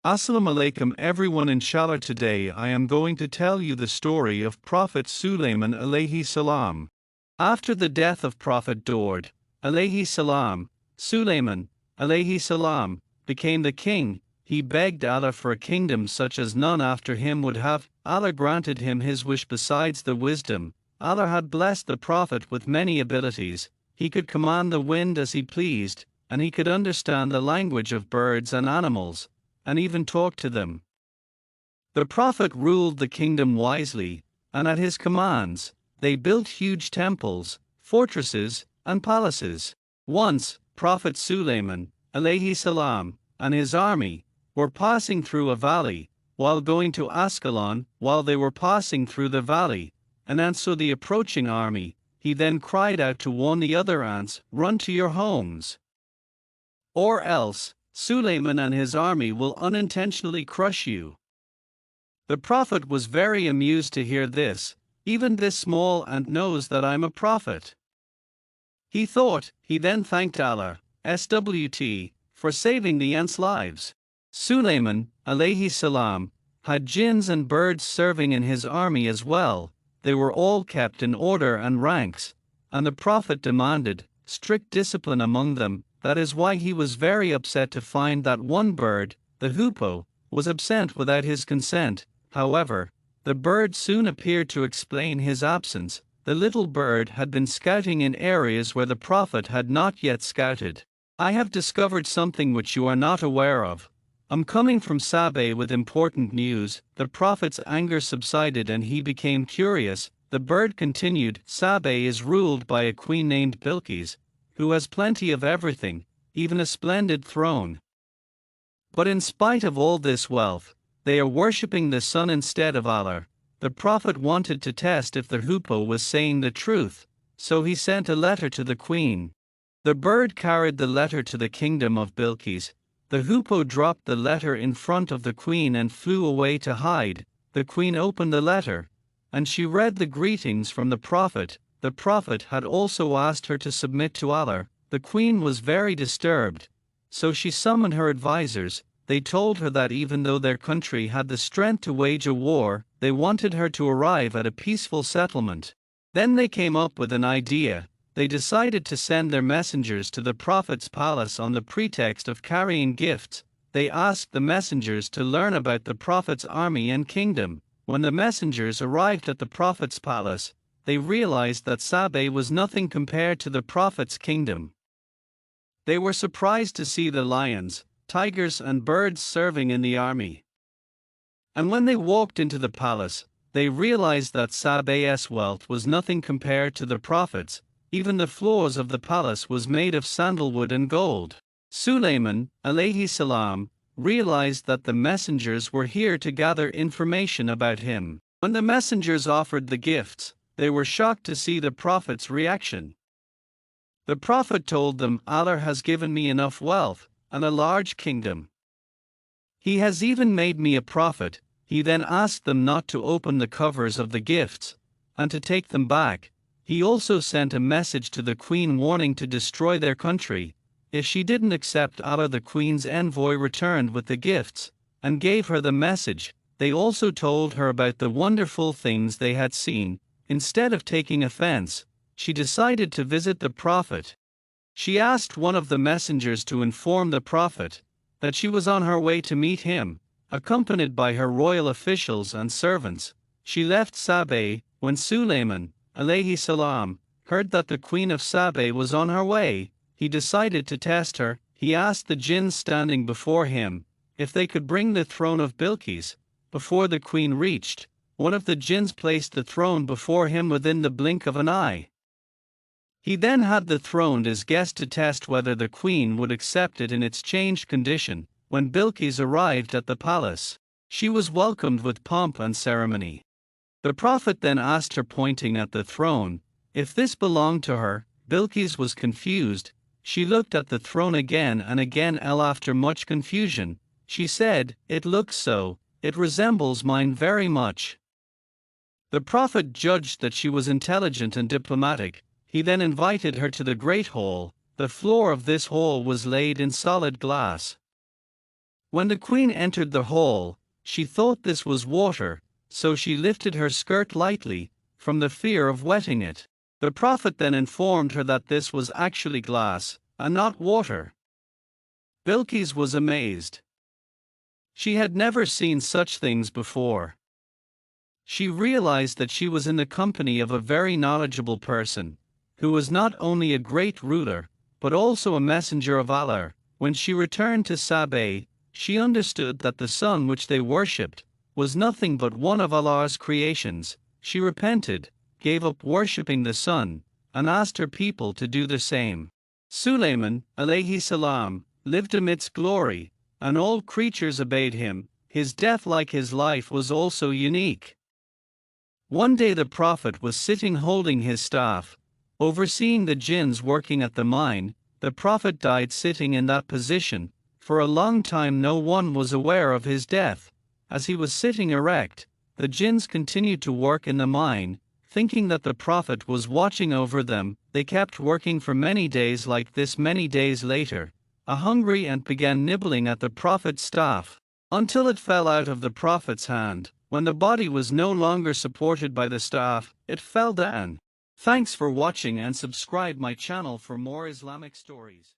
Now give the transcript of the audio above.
Assalamu Alaikum everyone, inshallah. Today I am going to tell you the story of Prophet Sulaiman alayhi salam. After the death of Prophet Dawud alayhi salam, Sulaiman alayhi salam became the king. He begged Allah for a kingdom such as none after him would have. Allah granted him his wish. Besides the wisdom, Allah had blessed the Prophet with many abilities. He could command the wind as he pleased, and he could understand the language of birds and animals, and even talk to them. The Prophet ruled the kingdom wisely, and at his commands, they built huge temples, fortresses, and palaces. Once, Prophet Sulaiman alayhi salam and his army were passing through a valley, while going to Ascalon. While they were passing through the valley, an ant saw the approaching army. He then cried out to warn the other ants, "Run to your homes, or else Sulaiman and his army will unintentionally crush you." The Prophet was very amused to hear this. Even this small ant knows that I'm a prophet, he thought. He then thanked Allah SWT for saving the ants' lives. Sulaiman alayhi salam had jinns and birds serving in his army as well. They were all kept in order and ranks, and the Prophet demanded strict discipline among them. That is why he was very upset to find that one bird, the hoopoe, was absent without his consent. However, the bird soon appeared to explain his absence. The little bird had been scouting in areas where the Prophet had not yet scouted. "I have discovered something which you are not aware of. I'm coming from Sabah with important news." The Prophet's anger subsided and he became curious. The bird continued, "Sabah is ruled by a queen named Bilqis, who has plenty of everything, even a splendid throne. But in spite of all this wealth, they are worshipping the sun instead of Allah." The Prophet wanted to test if the hoopoe was saying the truth, so he sent a letter to the queen. The bird carried the letter to the kingdom of Bilqis. The hoopoe dropped the letter in front of the queen and flew away to hide. The queen opened the letter, and she read the greetings from the Prophet. The Prophet had also asked her to submit to Allah. The queen was very disturbed, so she summoned her advisors. They told her that even though their country had the strength to wage a war, they wanted her to arrive at a peaceful settlement. Then they came up with an idea. They decided to send their messengers to the Prophet's palace on the pretext of carrying gifts. They asked the messengers to learn about the Prophet's army and kingdom. When the messengers arrived at the Prophet's palace, they realized that Sabah was nothing compared to the Prophet's kingdom. They were surprised to see the lions, tigers, and birds serving in the army. And when they walked into the palace, they realized that Sabah's wealth was nothing compared to the Prophet's. Even the floors of the palace was made of sandalwood and gold. Sulaiman alayhi salam realized that the messengers were here to gather information about him. When the messengers offered the gifts, they were shocked to see the Prophet's reaction. The Prophet told them, "Allah has given me enough wealth and a large kingdom. He has even made me a prophet." He then asked them not to open the covers of the gifts, and to take them back. He also sent a message to the queen warning to destroy their country if she didn't accept Allah. The queen's envoy returned with the gifts, and gave her the message. They also told her about the wonderful things they had seen. Instead of taking offense, she decided to visit the Prophet. She asked one of the messengers to inform the Prophet that she was on her way to meet him, accompanied by her royal officials and servants. She left Sabah. When Sulaiman alayhi salam heard that the queen of Sabah was on her way, he decided to test her. He asked the jinns standing before him if they could bring the throne of Bilqis. Before the queen reached, one of the jinns placed the throne before him within the blink of an eye. He then had the throne as guest to test whether the queen would accept it in its changed condition. When Bilqis arrived at the palace, she was welcomed with pomp and ceremony. The Prophet then asked her, pointing at the throne, if this belonged to her. Bilqis was confused. She looked at the throne again and again. After much confusion, she said, "It looks so. It resembles mine very much." The Prophet judged that she was intelligent and diplomatic. He then invited her to the great hall. The floor of this hall was laid in solid glass. When the queen entered the hall, she thought this was water, so she lifted her skirt lightly, from the fear of wetting it. The Prophet then informed her that this was actually glass, and not water. Bilqis was amazed. She had never seen such things before. She realized that she was in the company of a very knowledgeable person, who was not only a great ruler, but also a messenger of Allah. When she returned to Sabah, she understood that the sun which they worshipped was nothing but one of Allah's creations. She repented, gave up worshipping the sun, and asked her people to do the same. Sulaiman, alayhi salam, lived amidst glory, and all creatures obeyed him. His death, like his life, was also unique. One day the Prophet was sitting holding his staff, overseeing the jinns working at the mine. The Prophet died sitting in that position. For a long time no one was aware of his death. As he was sitting erect, the jinns continued to work in the mine, thinking that the Prophet was watching over them. They kept working for many days like this. Many days later, a hungry ant began nibbling at the Prophet's staff, until it fell out of the Prophet's hand. When the body was no longer supported by the staff, it fell down. Thanks for watching and subscribe my channel for more Islamic stories.